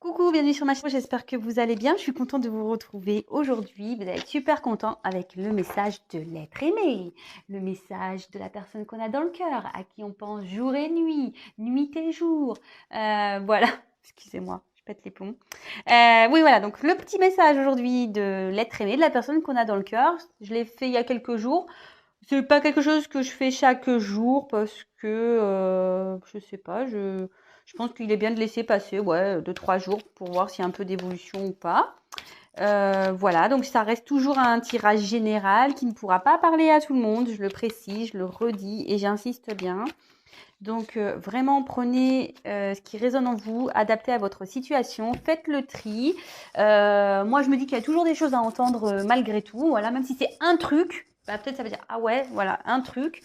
Coucou, bienvenue sur ma chaîne, j'espère que vous allez bien. Je suis contente de vous retrouver aujourd'hui. Vous allez être super content avec le message de l'être aimé, le message de la personne qu'on a dans le cœur, à qui on pense jour et nuit, nuit et jour. Voilà, excusez-moi, je pète les plombs. Oui, voilà, donc le petit message aujourd'hui de l'être aimé, de la personne qu'on a dans le cœur. Je l'ai fait il y a quelques jours. C'est pas quelque chose que je fais chaque jour parce que je sais pas, je pense qu'il est bien de laisser passer, ouais, 2-3 jours pour voir s'il y a un peu d'évolution ou pas. Voilà, donc ça reste toujours un tirage général qui ne pourra pas parler à tout le monde. Je le précise, je le redis et j'insiste bien. Donc vraiment prenez ce qui résonne en vous, adaptez à votre situation, faites le tri. Moi je me dis qu'il y a toujours des choses à entendre malgré tout. Voilà, même si c'est un truc, bah, peut-être ça veut dire ah ouais, voilà, un truc.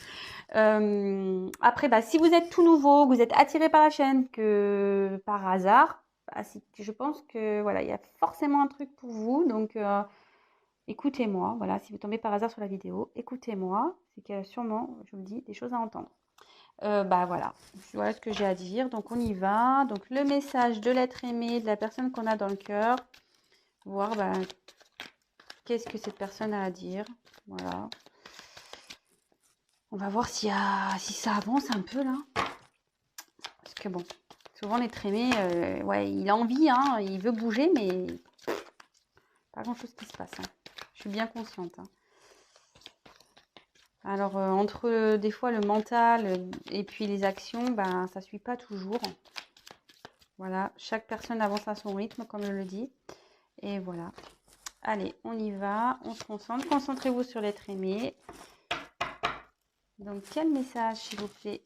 Après, bah, si vous êtes tout nouveau, que vous êtes attiré par la chaîne, que par hasard, bah, je pense que voilà, il y a forcément un truc pour vous. Donc écoutez-moi. Voilà, si vous tombez par hasard sur la vidéo, écoutez-moi. C'est qu'il y a sûrement, je vous le dis, des choses à entendre. Bah voilà, voilà ce que j'ai à dire. Donc on y va. Donc le message de l'être aimé, de la personne qu'on a dans le cœur. Voir bah, qu'est-ce que cette personne a à dire. Voilà. On va voir si ça avance un peu là. Parce que bon, souvent l'être aimé, ouais, il a envie, hein, il veut bouger, mais pas grand-chose qui se passe. Hein. Je suis bien consciente. Hein. Alors, entre des fois le mental et puis les actions, ben, ça ne suit pas toujours. Voilà, chaque personne avance à son rythme, comme je le dis. Et voilà. Allez, on y va, on se concentre. Concentrez-vous sur l'être aimé. Donc, quel message, s'il vous plaît,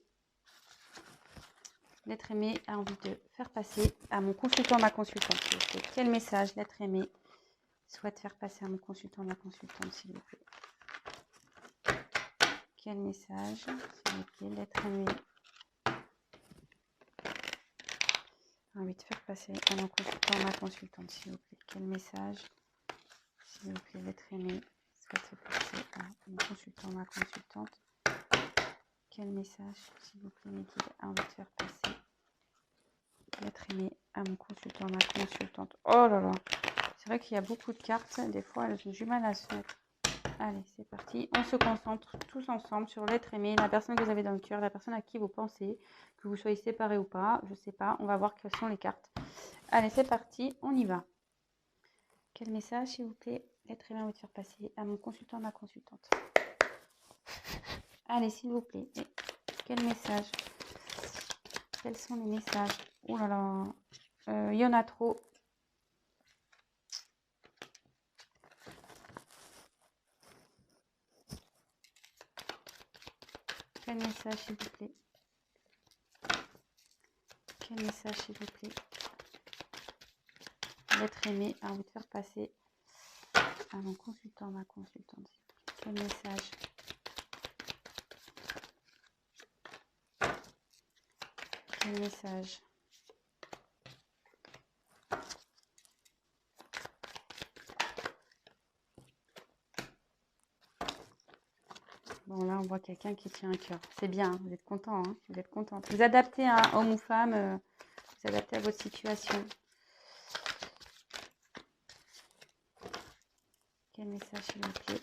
l'être aimé a envie de faire passer à mon consultant, ma consultante, s'il vous plaît. Quel message l'être aimé souhaite faire passer à mon consultant, ma consultante, s'il vous plaît. Quel message, s'il vous plaît, l'être aimé a envie de faire passer à mon consultant, ma consultante, s'il vous plaît. Quel message, s'il vous plaît, l'être aimé souhaite faire passer à mon consultant, ma consultante. Quel message, s'il vous plaît, Médide, a envie de faire passer l'être aimé à mon consultant, ma consultante. Oh là là, c'est vrai qu'il y a beaucoup de cartes. Des fois, elles ont du mal à se mettre. Allez, c'est parti. On se concentre tous ensemble sur l'être aimé, la personne que vous avez dans le cœur, la personne à qui vous pensez, que vous soyez séparés ou pas. Je ne sais pas. On va voir quelles sont les cartes. Allez, c'est parti. On y va. Quel message, s'il vous plaît, l'être aimé a envie de faire passer à mon consultant, ma consultante. Allez, s'il vous plaît. Et quel message? Quels sont les messages? Oh là là. Il y en a trop. Quel message, s'il vous plaît? Quel message, s'il vous plaît? L'être aimé a envie de faire passer à mon consultant, ma consultante. Quel message? Quel message? Bon, là, on voit quelqu'un qui tient un cœur. C'est bien, vous êtes content, hein, vous êtes contente. Vous adaptez à homme ou femme, vous adaptez à votre situation. Quel message, s'il vous plaît?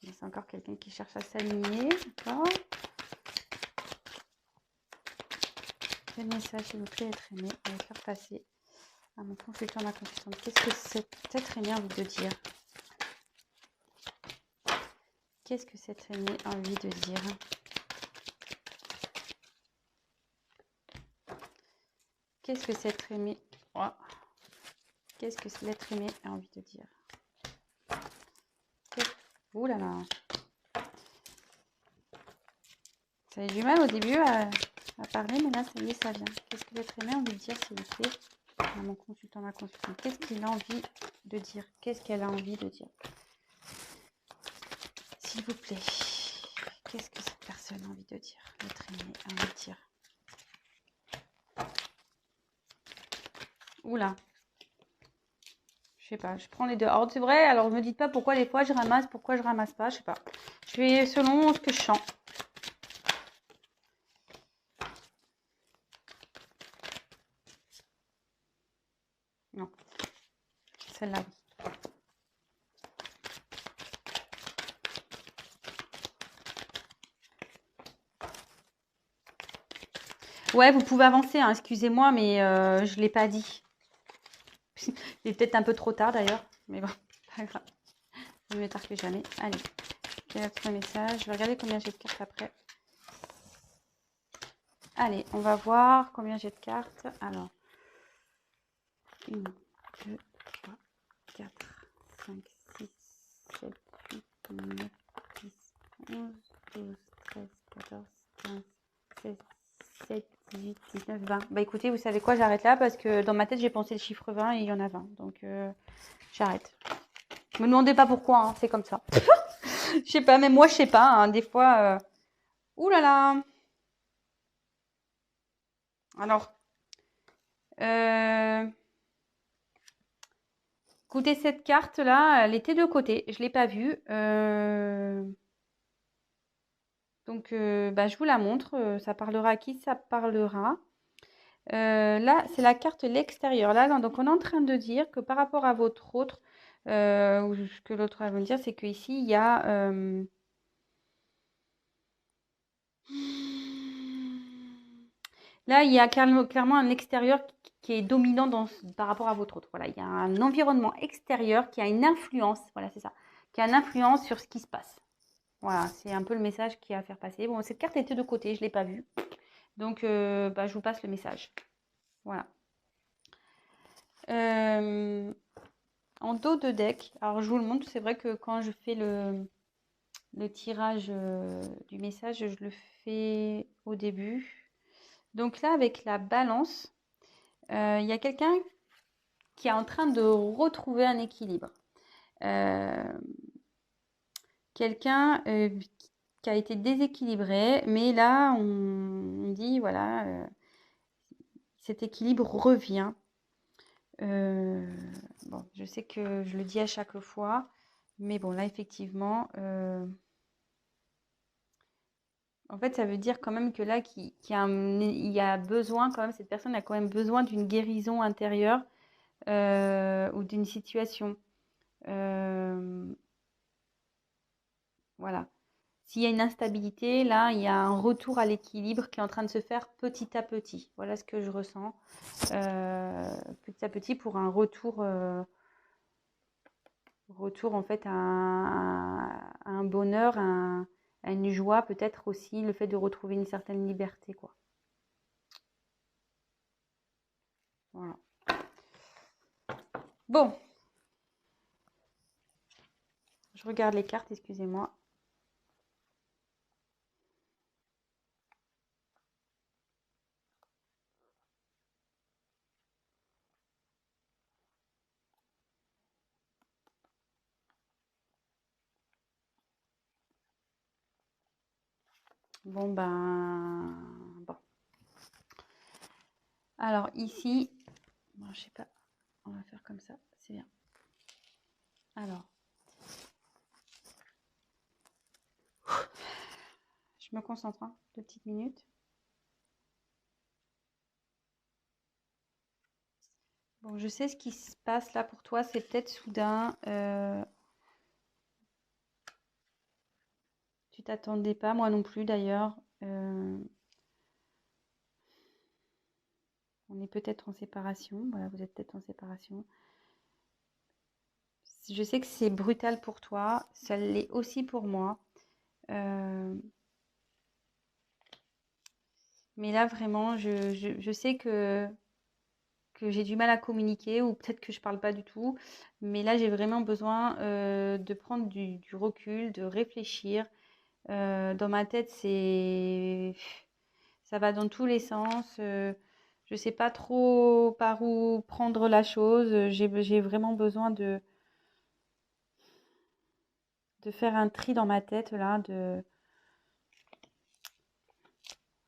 C'est encore quelqu'un qui cherche à s'aligner, d'accord? Quel message, s'il vous plaît, être aimé, on va faire passer à mon consultant, ma consultante. Qu'est-ce que cet être aimé a envie de dire? Qu'est-ce que cet aimé a envie de dire? Qu'est-ce que cet être aimé... Oh. Qu'est-ce que l'être aimé a envie de dire? Ouh là là. Ça a eu du mal au début à parler, mais là, ça y est, ça vient. Qu'est-ce que l'être aimé a envie de dire, s'il vous plaît, à mon consultant, ma consultante? Qu'est-ce qu'il a envie de dire? Qu'est-ce qu'elle a envie de dire? S'il vous plaît, qu'est-ce que cette personne a envie de dire? L'être aimé a envie de dire. Oula. Je sais pas, je prends les deux. Alors, c'est vrai, alors ne me dites pas pourquoi des fois je ramasse, pourquoi je ramasse pas, je sais pas. Je fais selon ce que je sens. Non, celle-là, oui. Ouais, vous pouvez avancer, hein, excusez-moi, mais je ne l'ai pas dit. Il est peut-être un peu trop tard d'ailleurs, mais bon, pas grave. Mieux tard que jamais. Allez, quel est votre message? Je vais regarder combien j'ai de cartes après. Allez, on va voir combien j'ai de cartes. Alors, 1, 2, 3, 4, 5, 6, 7, 8, 9, 10, 11, 12, 13, 14, 15, 16, 17, 18, 19, 20. Bah écoutez, vous savez quoi, j'arrête là parce que dans ma tête, j'ai pensé le chiffre 20 et il y en a 20. Donc, j'arrête. Me demandez pas pourquoi, hein, c'est comme ça. Je sais pas, même moi, je sais pas. Hein, des fois... Ouh là là. Alors... Écoutez, cette carte-là, elle était de côté. Je ne l'ai pas vue. Donc, bah, je vous la montre. Ça parlera à qui ça parlera. Là, c'est la carte l'extérieur. Là, donc, on est en train de dire que par rapport à votre autre, ou ce que l'autre va me dire, c'est qu'ici, il y a... Là, il y a clairement un extérieur qui est dominant par rapport à votre autre. Voilà, il y a un environnement extérieur qui a une influence. Voilà, c'est ça. Qui a une influence sur ce qui se passe. Voilà, c'est un peu le message qu'il y a à faire passer. Bon, cette carte était de côté, je ne l'ai pas vue. Donc, bah, je vous passe le message. Voilà. En dos de deck, alors je vous le montre, c'est vrai que quand je fais le tirage du message, je le fais au début. Donc là, avec la balance, il y a quelqu'un qui est en train de retrouver un équilibre. Quelqu'un qui a été déséquilibré, mais là, on dit, voilà, cet équilibre revient. Bon, je sais que je le dis à chaque fois, mais bon, là, effectivement, en fait, ça veut dire quand même que là, il y a besoin, quand même, cette personne a quand même besoin d'une guérison intérieure ou d'une situation. Voilà. S'il y a une instabilité, là, il y a un retour à l'équilibre qui est en train de se faire petit à petit. Voilà ce que je ressens. Petit à petit pour un retour, en fait à un bonheur, à une joie, peut-être aussi le fait de retrouver une certaine liberté, quoi. Voilà. Bon, je regarde les cartes, excusez-moi. Bon, ben... Bon. Alors, ici... Bon, je sais pas. On va faire comme ça. C'est bien. Alors... Je me concentre, hein, 2 petites minutes. Bon, je sais ce qui se passe là pour toi, c'est peut-être soudain. Tu t'attendais pas, moi non plus d'ailleurs. On est peut-être en séparation. Voilà, vous êtes peut-être en séparation. Je sais que c'est brutal pour toi, ça l'est aussi pour moi. Mais là, vraiment, je sais que j'ai du mal à communiquer ou peut-être que je parle pas du tout. Mais là, j'ai vraiment besoin de prendre du recul, de réfléchir. Dans ma tête, ça va dans tous les sens. Je sais pas trop par où prendre la chose. J'ai vraiment besoin de faire un tri dans ma tête là.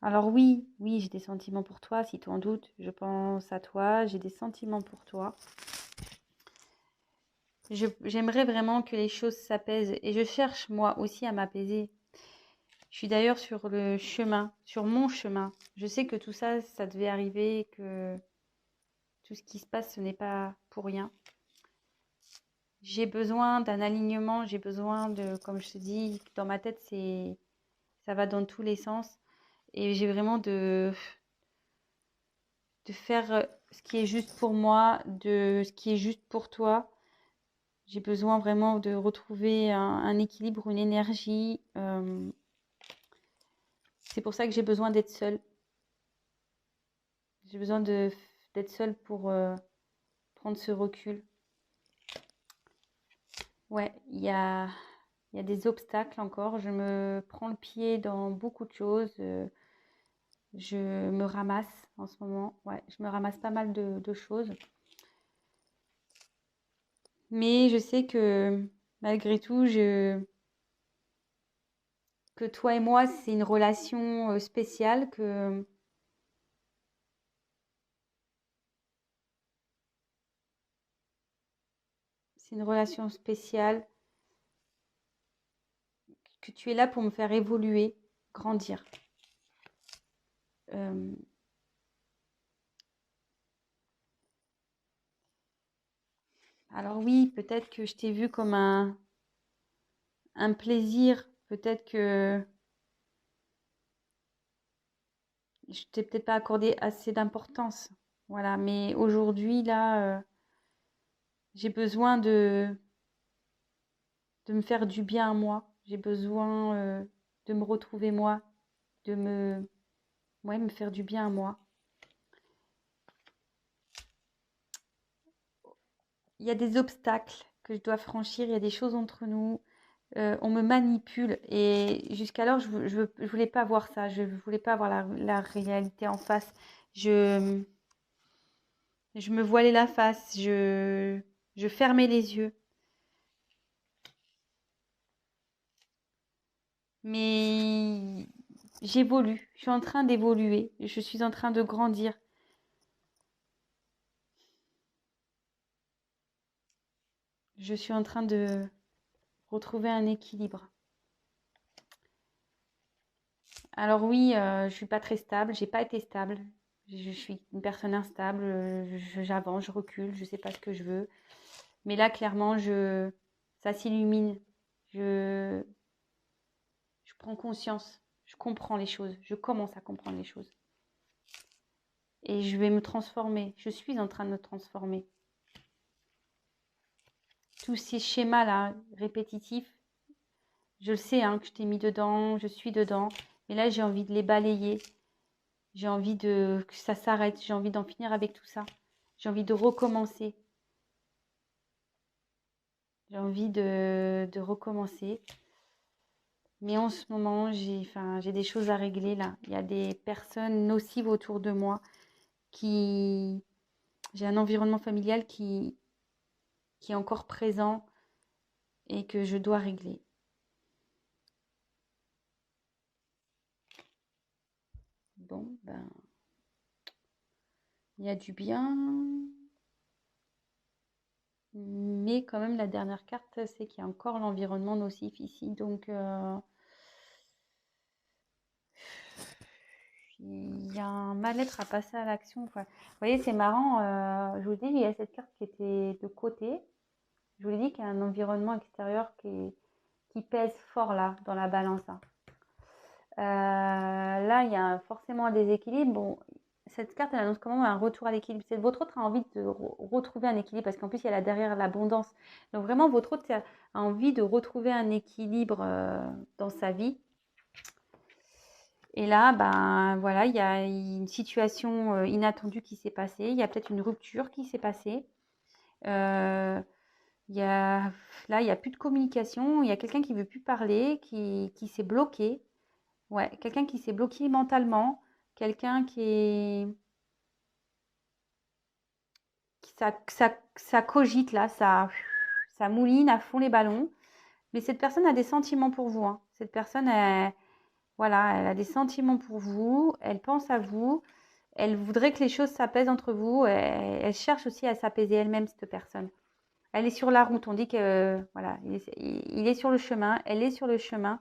Alors oui, oui, j'ai des sentiments pour toi, si tu en doutes. Je pense à toi, j'ai des sentiments pour toi. J'aimerais vraiment que les choses s'apaisent et je cherche moi aussi à m'apaiser. Je suis d'ailleurs sur le chemin, sur mon chemin. Je sais que tout ça, ça devait arriver, que Tout ce qui se passe, ce n'est pas pour rien. J'ai besoin d'un alignement, j'ai besoin de, comme je te dis, dans ma tête, ça va dans tous les sens. Et j'ai vraiment de faire ce qui est juste pour moi, de ce qui est juste pour toi. J'ai besoin vraiment de retrouver un équilibre, une énergie. C'est pour ça que j'ai besoin d'être seule. J'ai besoin d'être seule pour prendre ce recul. Ouais, il y a des obstacles encore. Je me prends le pied dans beaucoup de choses. Je me ramasse en ce moment. Ouais, je me ramasse pas mal de choses. Mais je sais que malgré tout, que toi et moi, c'est une relation spéciale, que c'est une relation spéciale, que tu es là pour me faire évoluer, grandir. Euh, alors oui, peut-être que je t'ai vu comme un plaisir, peut-être que je t'ai peut-être pas accordé assez d'importance. Voilà, mais aujourd'hui, là, j'ai besoin de me faire du bien à moi. J'ai besoin de me retrouver moi, de ouais, me faire du bien à moi. Il y a des obstacles que je dois franchir, il y a des choses entre nous. On me manipule et jusqu'alors, je voulais pas voir ça. Je voulais pas voir la réalité en face. Je, je me voilais la face. Je fermais les yeux. Mais j'évolue. Je suis en train d'évoluer. Je suis en train de grandir. Je suis en train de retrouver un équilibre. Alors oui, je suis pas très stable, j'ai pas été stable. Je suis une personne instable, j'avance, je recule, je sais pas ce que je veux. Mais là, clairement, ça s'illumine. Je, je prends conscience, je comprends les choses, je commence à comprendre les choses. Et je vais me transformer. Je suis en train de me transformer. Tous ces schémas-là, répétitifs, je le sais hein, que je t'ai mis dedans, je suis dedans. Mais là, j'ai envie de les balayer. J'ai envie que ça s'arrête. J'ai envie d'en finir avec tout ça. J'ai envie de recommencer. J'ai envie de recommencer. Mais en ce moment, j'ai des choses à régler là. Il y a des personnes nocives autour de moi qui... J'ai un environnement familial qui est encore présent et que je dois régler. Bon, ben, il y a du bien. Mais quand même, la dernière carte, c'est qu'il y a encore l'environnement nocif ici. Donc, il y a un mal-être à passer à l'action, quoi. Vous voyez, c'est marrant. Je vous dis, il y a cette carte qui était de côté. Je vous l'ai dit qu'il y a un environnement extérieur qui pèse fort là, dans la balance. Là, là il y a forcément un déséquilibre. Bon, cette carte, elle annonce quand même un retour à l'équilibre. C'est votre autre a envie de retrouver un équilibre parce qu'en plus, il y a là derrière l'abondance. Donc vraiment, votre autre a envie de retrouver un équilibre dans sa vie. Et là, ben voilà, il y a une situation inattendue qui s'est passée. Il y a peut-être une rupture qui s'est passée. Euh, là, il n'y a plus de communication. Il y a quelqu'un qui ne veut plus parler, qui s'est bloqué. Ouais, quelqu'un qui s'est bloqué mentalement. Quelqu'un ça cogite là, ça mouline à fond les ballons. Mais cette personne a des sentiments pour vous. Hein. Cette personne, voilà, elle a des sentiments pour vous. Elle pense à vous. Elle voudrait que les choses s'apaisent entre vous. Elle cherche aussi à s'apaiser elle-même, cette personne. Elle est sur la route. On dit que voilà, il est sur le chemin. Elle est sur le chemin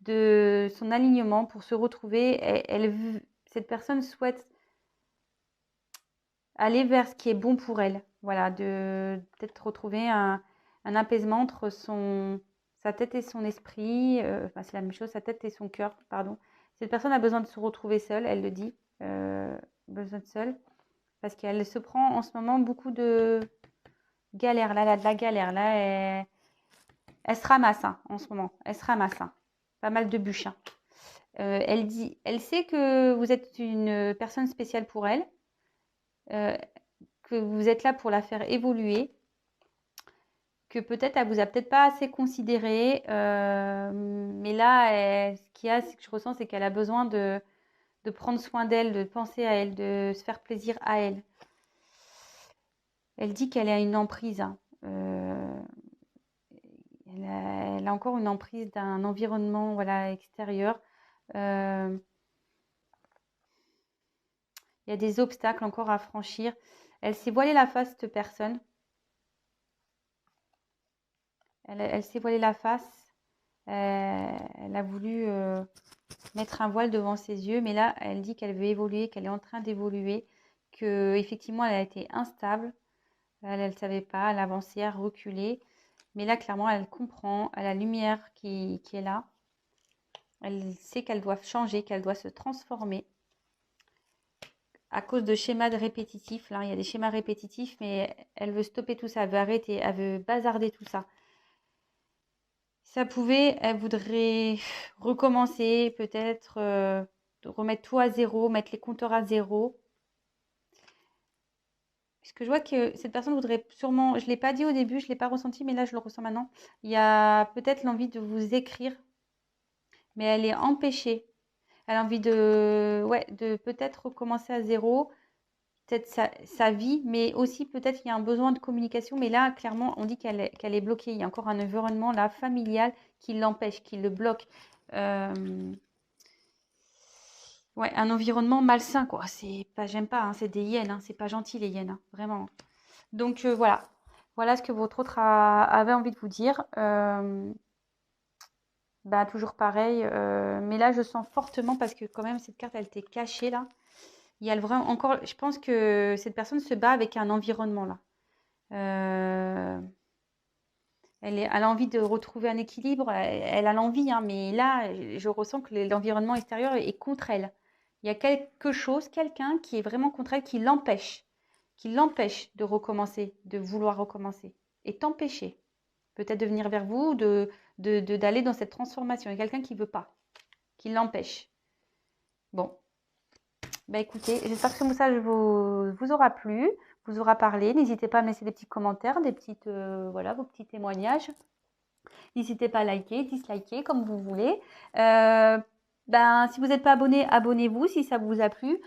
de son alignement pour se retrouver. Cette personne souhaite aller vers ce qui est bon pour elle. Voilà, de peut-être retrouver un apaisement entre sa tête et son esprit. Enfin, c'est la même chose, sa tête et son cœur, pardon. Cette personne a besoin de se retrouver seule, elle le dit. Besoin de seule. Parce qu'elle se prend en ce moment beaucoup de galère. Là, elle a de la galère. Là, elle se ramasse hein, en ce moment. Elle se ramasse. Hein. Pas mal de bûches. Hein. Elle sait que vous êtes une personne spéciale pour elle. Que vous êtes là pour la faire évoluer, que peut-être elle vous a peut-être pas assez considéré, mais là, ce qu'il y a, c'est que je ressens, c'est qu'elle a besoin de prendre soin d'elle, de penser à elle, de se faire plaisir à elle. Elle dit qu'elle a une emprise. Hein. Elle a encore une emprise d'un environnement voilà, extérieur. Il y a des obstacles encore à franchir. Elle s'est voilée la face, cette personne. Elle s'est voilée la face. Elle a voulu mettre un voile devant ses yeux, mais là, elle dit qu'elle veut évoluer, qu'elle est en train d'évoluer, que effectivement, elle a été instable. Elle ne savait pas, elle avançait, elle reculait. Mais là, clairement, elle comprend, elle a la lumière qui est là. Elle sait qu'elle doit changer, qu'elle doit se transformer. À cause de schémas répétitifs, là, il y a des schémas répétitifs, mais elle veut stopper tout ça, elle veut arrêter, elle veut bazarder tout ça. Ça pouvait, elle voudrait recommencer, peut-être remettre tout à zéro, mettre les compteurs à zéro. Parce que je vois que cette personne voudrait sûrement, je ne l'ai pas dit au début, je ne l'ai pas ressenti, mais là je le ressens maintenant. Il y a peut-être l'envie de vous écrire, mais elle est empêchée. Elle a envie de peut-être recommencer à zéro, peut-être sa vie, mais aussi peut-être il y a un besoin de communication. Mais là, clairement, on dit qu'elle est bloquée. Il y a encore un environnement là familial qui l'empêche, qui le bloque. Ouais, un environnement malsain, quoi. C'est pas, j'aime pas, hein, c'est des hyènes, hein, c'est pas gentil les hyènes, hein, vraiment. Donc voilà, voilà ce que votre autre avait envie de vous dire. Bah toujours pareil, mais là je sens fortement parce que quand même cette carte elle était cachée là. Il y a le vrai encore, je pense que cette personne se bat avec un environnement là. Euh, elle a envie de retrouver un équilibre, elle a l'envie, hein, mais là, je ressens que l'environnement extérieur est contre elle. Il y a quelque chose, quelqu'un qui est vraiment contre elle, qui l'empêche de recommencer, de vouloir recommencer, et t'empêcher. Peut-être de venir vers vous, d'aller dans cette transformation. Il y a quelqu'un qui ne veut pas, qui l'empêche. Bon, bah écoutez, j'espère que ce message vous aura plu, vous aura parlé. N'hésitez pas à me laisser des petits commentaires, des petites, voilà, vos petits témoignages. N'hésitez pas à liker, disliker, comme vous voulez. Si vous n'êtes pas abonné, abonnez-vous si ça vous a plu.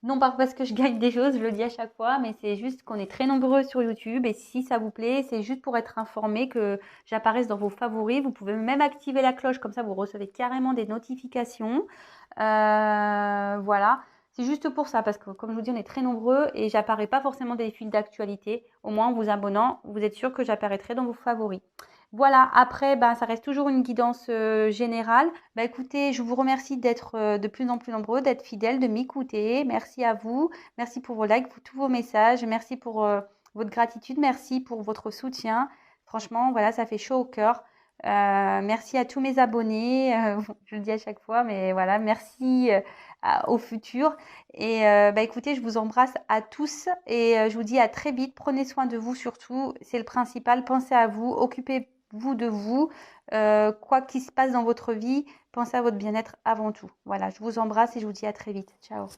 Non pas parce que je gagne des choses, je le dis à chaque fois, mais c'est juste qu'on est très nombreux sur YouTube. Et si ça vous plaît, c'est juste pour être informé que j'apparaisse dans vos favoris. Vous pouvez même activer la cloche, comme ça vous recevez carrément des notifications. Voilà. C'est juste pour ça, parce que comme je vous dis, on est très nombreux et j'apparais pas forcément des fils d'actualité. Au moins, en vous abonnant, vous êtes sûr que j'apparaîtrai dans vos favoris. Voilà, après, ça reste toujours une guidance générale. Écoutez, je vous remercie d'être de plus en plus nombreux, d'être fidèles, de m'écouter. Merci à vous. Merci pour vos likes, pour tous vos messages. Merci pour votre gratitude. Merci pour votre soutien. Franchement, voilà, ça fait chaud au cœur. Merci à tous mes abonnés. Je le dis à chaque fois, mais voilà, merci au futur. Et écoutez, je vous embrasse à tous et je vous dis à très vite. Prenez soin de vous surtout, c'est le principal. Pensez à vous, occupez-vous de vous. Quoi qu'il se passe dans votre vie, pensez à votre bien-être avant tout. Voilà, je vous embrasse et je vous dis à très vite. Ciao.